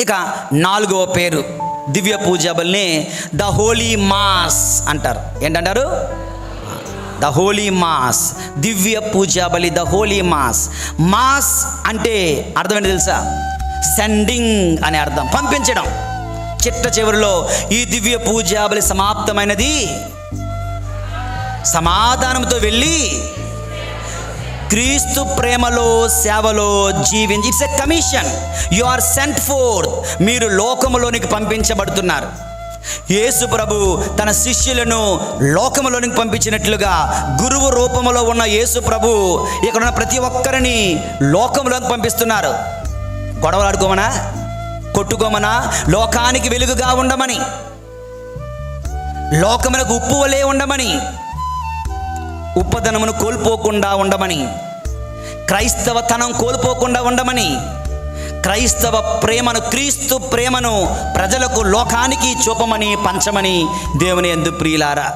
ఇక 4వ పేరు దివ్య పూజా బలిని ద హోలీ మాస్ అంటారు. ఏంటంటారు? ద హోలీ మాస్, దివ్య పూజా బలి, ద హోలీ మాస్. మాస్ అంటే అర్థం ఏంటి తెలుసా? సెండింగ్ అనే అర్థం, పంపించడం. చిట్ట చివరిలో ఈ దివ్య పూజా బలి సమాప్తమైనది, సమాధానంతో వెళ్ళి క్రీస్తు ప్రేమలో సేవలో జీవించి. It's a commission. You are sent forth. మీరు లోకములోనికి పంపించబడుతున్నారు. యేసు ప్రభు తన శిష్యులను లోకములోనికి పంపించినట్లుగా గురువు రూపంలో ఉన్న యేసు ప్రభు ఇక్కడ ఉన్న ప్రతి ఒక్కరిని లోకంలోకి పంపిస్తున్నారు. గొడవలు ఆడుకోమనా, కొట్టుకోమనా, లోకానికి వెలుగుగా ఉండమని, లోకములకు ఉప్పు వలె ఉండమని, ఉప్పదనమును కోల్పోకుండా ఉండమని, క్రైస్తవతనం కోల్పోకుండా ఉండమని, క్రైస్తవ ప్రేమను, క్రీస్తు ప్రేమను ప్రజలకు, లోకానికి చూపమని, పంచమని దేవుని యందు ప్రియులారా.